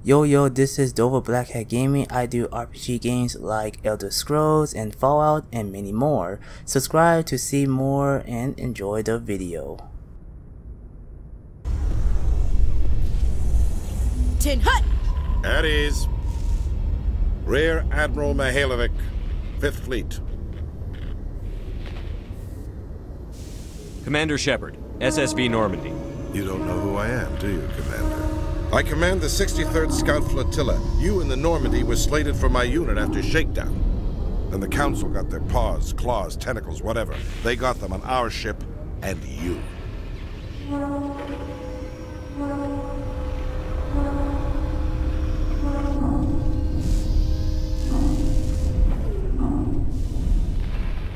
Yo, this is Dover Black Hat Gaming. I do RPG games like Elder Scrolls and Fallout and many more. Subscribe to see more and enjoy the video. Tin Hut! At ease. Rear Admiral Mihailovic, 5th Fleet. Commander Shepard, SSV Normandy. You don't know who I am, do you, Commander? I command the 63rd Scout Flotilla. You and the Normandy were slated for my unit after shakedown. Then the Council got their paws, claws, tentacles, whatever. They got them on our ship and you.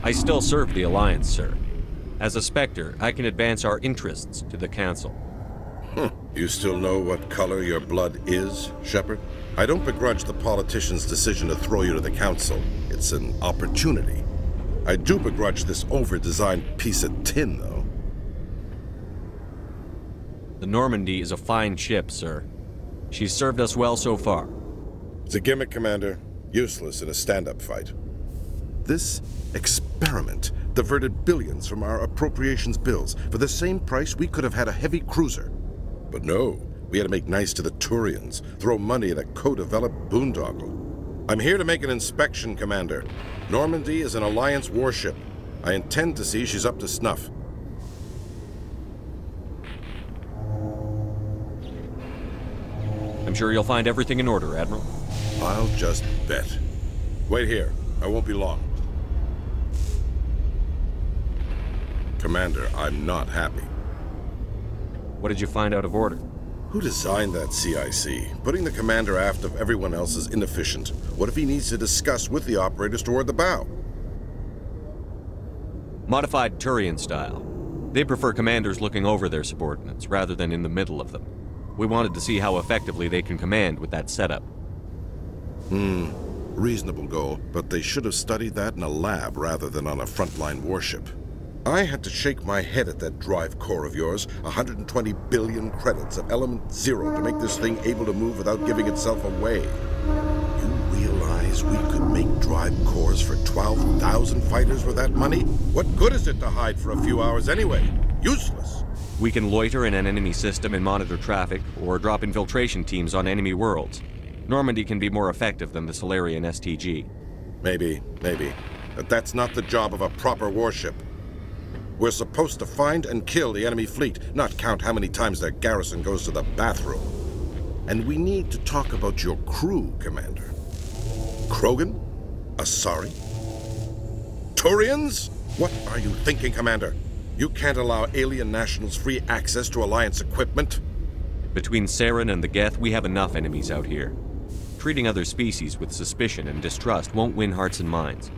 I still serve the Alliance, sir. As a Spectre, I can advance our interests to the Council. You still know what color your blood is, Shepard? I don't begrudge the politician's decision to throw you to the Council. It's an opportunity. I do begrudge this over-designed piece of tin, though. The Normandy is a fine ship, sir. She's served us well so far. It's a gimmick, Commander. Useless in a stand-up fight. This experiment diverted billions from our appropriations bills. For the same price, we could have had a heavy cruiser. But no, we had to make nice to the Turians, throw money at a co-developed boondoggle. I'm here to make an inspection, Commander. Normandy is an Alliance warship. I intend to see she's up to snuff. I'm sure you'll find everything in order, Admiral. I'll just bet. Wait here. I won't be long. Commander, I'm not happy. What did you find out of order? Who designed that CIC? Putting the commander aft of everyone else is inefficient. What if he needs to discuss with the operators toward the bow? Modified Turian style. They prefer commanders looking over their subordinates rather than in the middle of them. We wanted to see how effectively they can command with that setup. Reasonable goal, but they should have studied that in a lab rather than on a frontline warship. I had to shake my head at that drive core of yours. 120 billion credits at element 0 to make this thing able to move without giving itself away. You realize we could make drive cores for 12,000 fighters with that money? What good is it to hide for a few hours anyway? Useless. We can loiter in an enemy system and monitor traffic, or drop infiltration teams on enemy worlds. Normandy can be more effective than the Solarian STG. Maybe. But that's not the job of a proper warship. We're supposed to find and kill the enemy fleet, not count how many times their garrison goes to the bathroom. And we need to talk about your crew, Commander. Krogan? Asari? Turians? What are you thinking, Commander? You can't allow alien nationals free access to Alliance equipment? Between Saren and the Geth, we have enough enemies out here. Treating other species with suspicion and distrust won't win hearts and minds.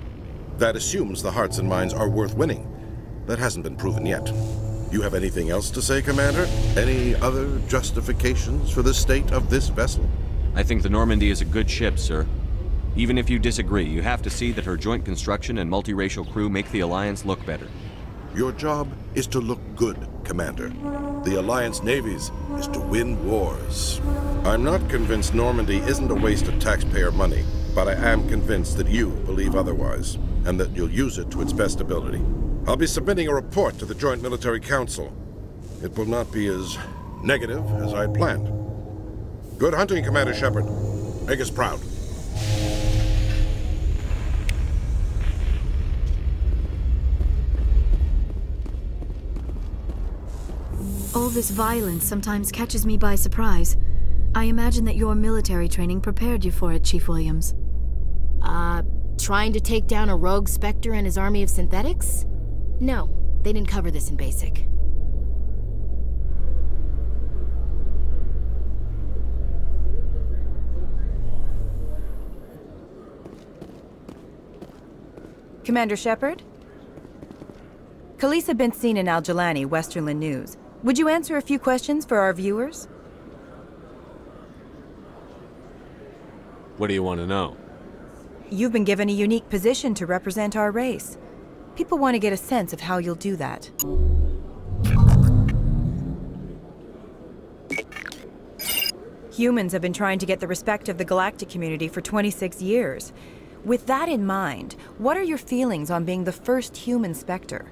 That assumes the hearts and minds are worth winning. That hasn't been proven yet. You have anything else to say, Commander? Any other justifications for the state of this vessel? I think the Normandy is a good ship, sir. Even if you disagree, you have to see that her joint construction and multiracial crew make the Alliance look better. Your job is to look good, Commander. The Alliance navies is to win wars. I'm not convinced Normandy isn't a waste of taxpayer money, but I am convinced that you believe otherwise, and that you'll use it to its best ability. I'll be submitting a report to the Joint Military Council. It will not be as negative as I had planned. Good hunting, Commander Shepard. Make us proud. All this violence sometimes catches me by surprise. I imagine that your military training prepared you for it, Chief Williams. Trying to take down a rogue Spectre and his army of synthetics? No, they didn't cover this in basic. Commander Shepard? Khaleesa been seen in Al-Jalani, Westerland News. Would you answer a few questions for our viewers? What do you want to know? You've been given a unique position to represent our race. People want to get a sense of how you'll do that. Humans have been trying to get the respect of the galactic community for 26 years. With that in mind, what are your feelings on being the first human Spectre?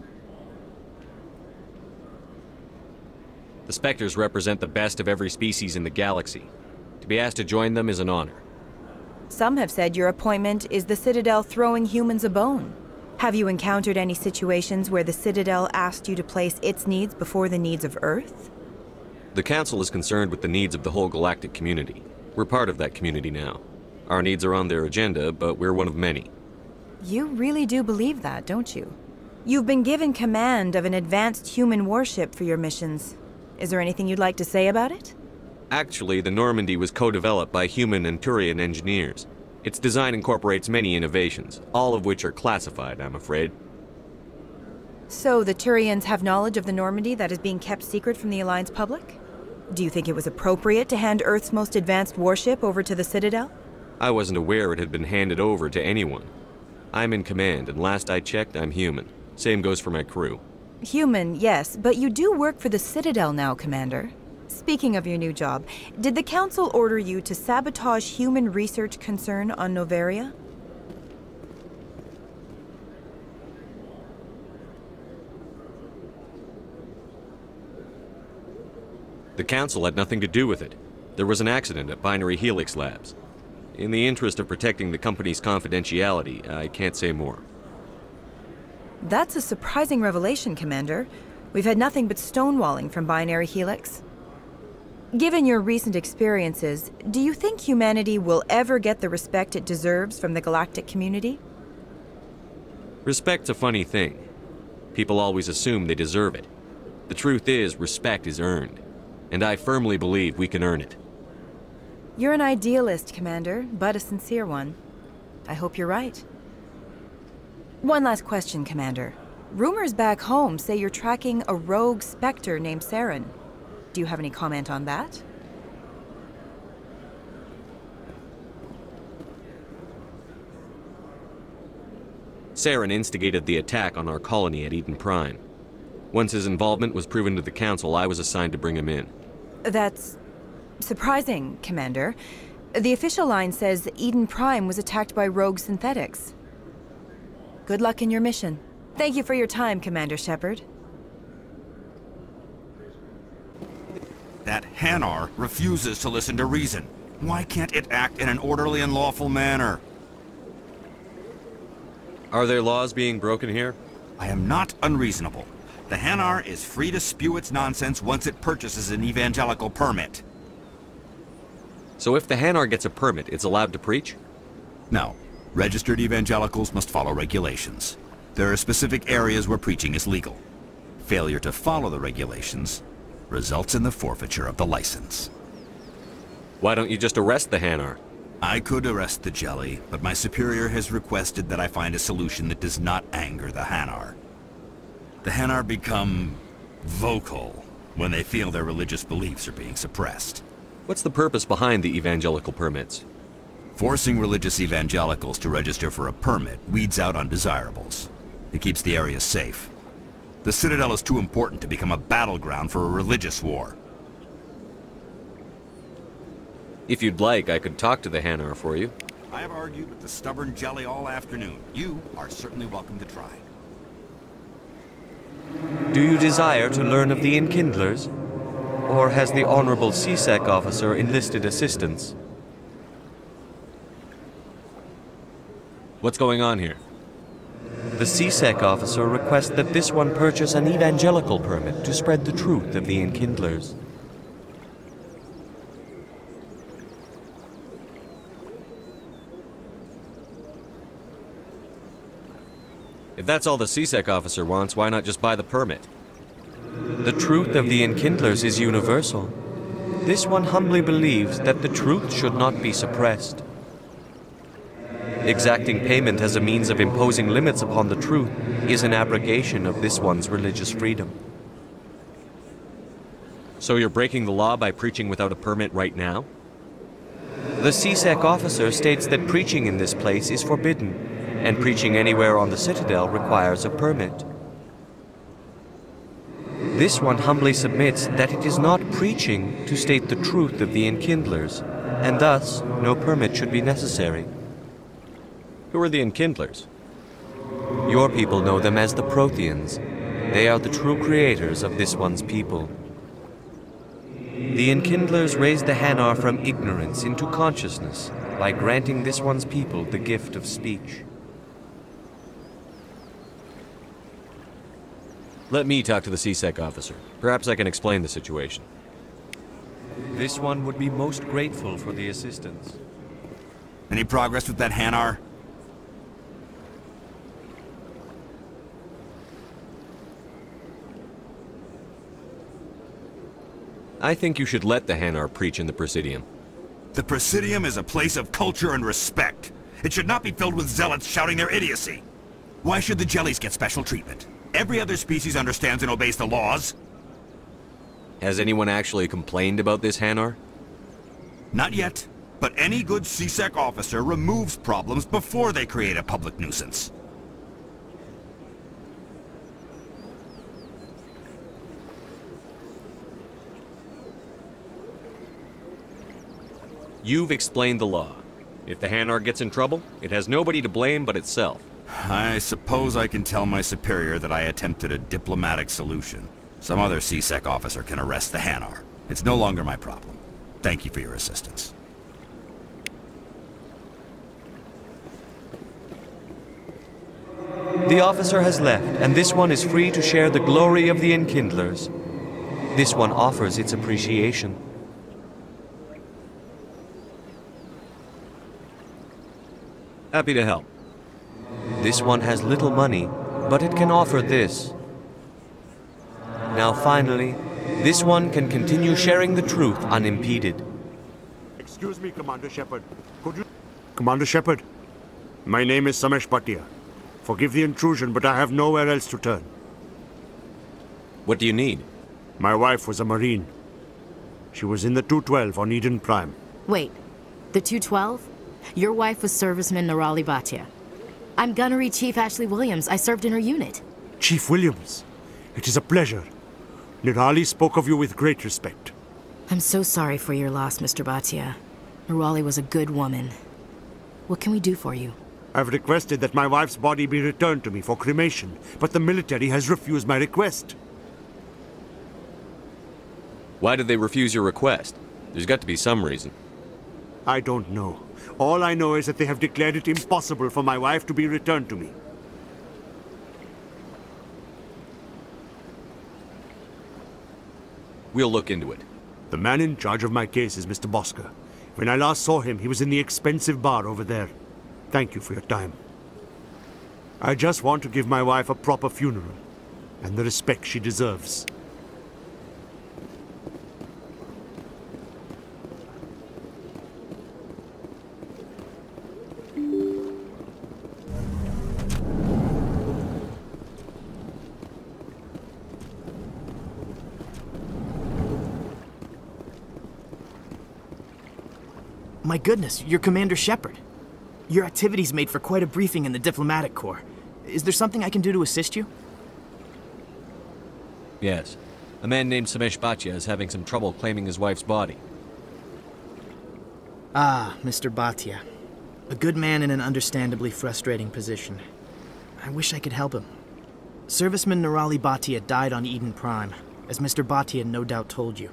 The Spectres represent the best of every species in the galaxy. To be asked to join them is an honor. Some have said your appointment is the Citadel throwing humans a bone. Have you encountered any situations where the Citadel asked you to place its needs before the needs of Earth? The Council is concerned with the needs of the whole galactic community. We're part of that community now. Our needs are on their agenda, but we're one of many. You really do believe that, don't you? You've been given command of an advanced human warship for your missions. Is there anything you'd like to say about it? Actually, the Normandy was co-developed by human and Turian engineers. Its design incorporates many innovations, all of which are classified, I'm afraid. So the Turians have knowledge of the Normandy that is being kept secret from the Alliance public? Do you think it was appropriate to hand Earth's most advanced warship over to the Citadel? I wasn't aware it had been handed over to anyone. I'm in command, and last I checked, I'm human. Same goes for my crew. Human, yes, but you do work for the Citadel now, Commander. Speaking of your new job, did the Council order you to sabotage human research concern on Noveria? The Council had nothing to do with it. There was an accident at Binary Helix Labs. In the interest of protecting the company's confidentiality, I can't say more. That's a surprising revelation, Commander. We've had nothing but stonewalling from Binary Helix. Given your recent experiences, do you think humanity will ever get the respect it deserves from the galactic community? Respect's a funny thing. People always assume they deserve it. The truth is, respect is earned. And I firmly believe we can earn it. You're an idealist, Commander, but a sincere one. I hope you're right. One last question, Commander. Rumors back home say you're tracking a rogue Spectre named Saren. Do you have any comment on that? Saren instigated the attack on our colony at Eden Prime. Once his involvement was proven to the Council, I was assigned to bring him in. That's surprising, Commander. The official line says Eden Prime was attacked by rogue synthetics. Good luck in your mission. Thank you for your time, Commander Shepard. That Hanar refuses to listen to reason. Why can't it act in an orderly and lawful manner? Are there laws being broken here? I am not unreasonable. The Hanar is free to spew its nonsense once it purchases an evangelical permit. So if the Hanar gets a permit, it's allowed to preach? No. Registered evangelicals must follow regulations. There are specific areas where preaching is legal. Failure to follow the regulations results in the forfeiture of the license. Why don't you just arrest the Hanar? I could arrest the jelly, but my superior has requested that I find a solution that does not anger the Hanar. The Hanar become vocal when they feel their religious beliefs are being suppressed. What's the purpose behind the evangelical permits? Forcing religious evangelicals to register for a permit weeds out undesirables. It keeps the area safe. The Citadel is too important to become a battleground for a religious war. If you'd like, I could talk to the Hanar for you. I have argued with the stubborn jelly all afternoon. You are certainly welcome to try. Do you desire to learn of the Enkindlers? Or has the Honorable CSEC officer enlisted assistance? What's going on here? The CSEC officer requests that this one purchase an evangelical permit to spread the truth of the Enkindlers. If that's all the CSEC officer wants, why not just buy the permit? The truth of the Enkindlers is universal. This one humbly believes that the truth should not be suppressed. Exacting payment as a means of imposing limits upon the truth is an abrogation of this one's religious freedom. So you're breaking the law by preaching without a permit right now? The CSEC officer states that preaching in this place is forbidden, and preaching anywhere on the Citadel requires a permit. This one humbly submits that it is not preaching to state the truth of the Enkindlers, and thus no permit should be necessary. Who are the Enkindlers? Your people know them as the Protheans. They are the true creators of this one's people. The Enkindlers raised the Hanar from ignorance into consciousness by granting this one's people the gift of speech. Let me talk to the CSEC officer. Perhaps I can explain the situation. This one would be most grateful for the assistance. Any progress with that Hanar? I think you should let the Hanar preach in the Presidium. The Presidium is a place of culture and respect. It should not be filled with zealots shouting their idiocy. Why should the jellies get special treatment? Every other species understands and obeys the laws. Has anyone actually complained about this Hanar? Not yet, but any good CSEC officer removes problems before they create a public nuisance. You've explained the law. If the Hanar gets in trouble, it has nobody to blame but itself. I suppose I can tell my superior that I attempted a diplomatic solution. Some other CSEC officer can arrest the Hanar. It's no longer my problem. Thank you for your assistance. The officer has left, and this one is free to share the glory of the Enkindlers. This one offers its appreciation. Happy to help. This one has little money, but it can offer this. Now finally, this one can continue sharing the truth unimpeded. Excuse me, Commander Shepard. Could you... Commander Shepard, my name is Samesh Bhatia. Forgive the intrusion, but I have nowhere else to turn. What do you need? My wife was a Marine. She was in the 212 on Eden Prime. Wait, the 212? Your wife was serviceman Nirali Bhatia. I'm Gunnery Chief Ashley Williams. I served in her unit. Chief Williams, it is a pleasure. Nirali spoke of you with great respect. I'm so sorry for your loss, Mr. Bhatia. Nirali was a good woman. What can we do for you? I've requested that my wife's body be returned to me for cremation, but the military has refused my request. Why did they refuse your request? There's got to be some reason. I don't know. All I know is that they have declared it impossible for my wife to be returned to me. We'll look into it. The man in charge of my case is Mr. Bosker. When I last saw him, he was in the expensive bar over there. Thank you for your time. I just want to give my wife a proper funeral, and the respect she deserves. My goodness, you're Commander Shepard. Your activities made for quite a briefing in the Diplomatic Corps. Is there something I can do to assist you? Yes. A man named Samesh Bhatia is having some trouble claiming his wife's body. Ah, Mr. Bhatia. A good man in an understandably frustrating position. I wish I could help him. Serviceman Nirali Bhatia died on Eden Prime, as Mr. Bhatia no doubt told you.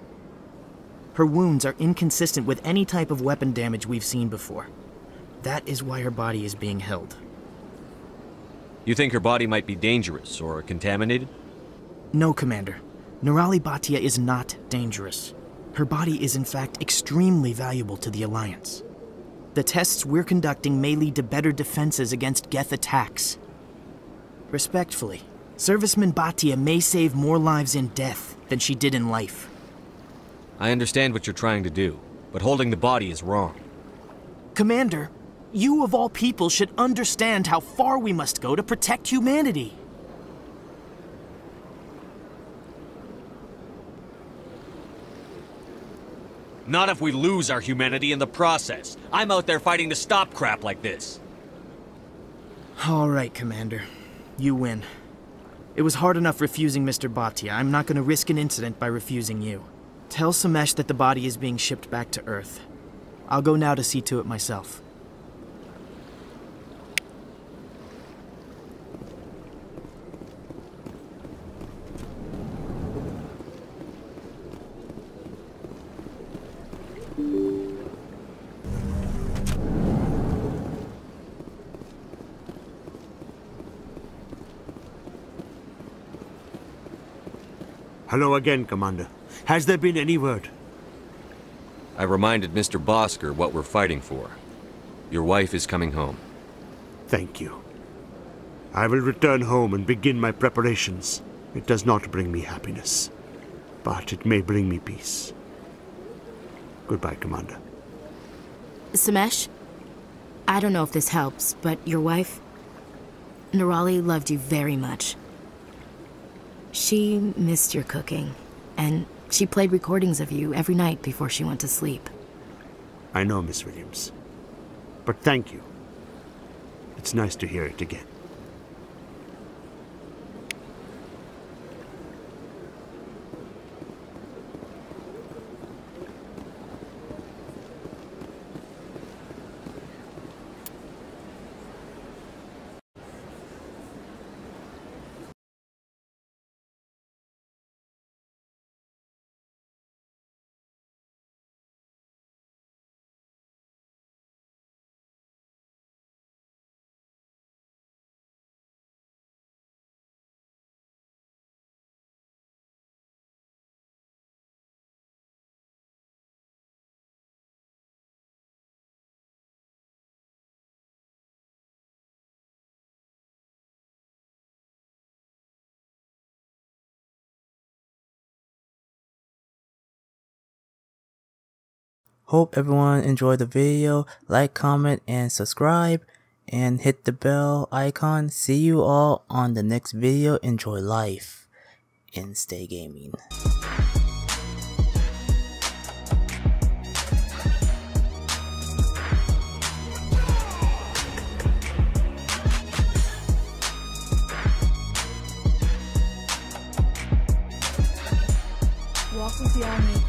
Her wounds are inconsistent with any type of weapon damage we've seen before. That is why her body is being held. You think her body might be dangerous or contaminated? No, Commander. Nirali Bhatia is not dangerous. Her body is in fact extremely valuable to the Alliance. The tests we're conducting may lead to better defenses against Geth attacks. Respectfully, Serviceman Bhatia may save more lives in death than she did in life. I understand what you're trying to do, but holding the body is wrong. Commander, you of all people should understand how far we must go to protect humanity. Not if we lose our humanity in the process. I'm out there fighting to stop crap like this. All right, Commander. You win. It was hard enough refusing Mr. Bhatia. I'm not going to risk an incident by refusing you. Tell Samesh that the body is being shipped back to Earth. I'll go now to see to it myself. Hello again, Commander. Has there been any word? I reminded Mr. Bosker what we're fighting for. Your wife is coming home. Thank you. I will return home and begin my preparations. It does not bring me happiness, but it may bring me peace. Goodbye, Commander. Samesh, I don't know if this helps, but your wife, Nirali, loved you very much. She missed your cooking, and she played recordings of you every night before she went to sleep. I know, Miss Williams. But thank you. It's nice to hear it again. Hope everyone enjoyed the video. Like, comment, and subscribe. And hit the bell icon. See you all on the next video. Enjoy life and stay gaming. Walk with the army.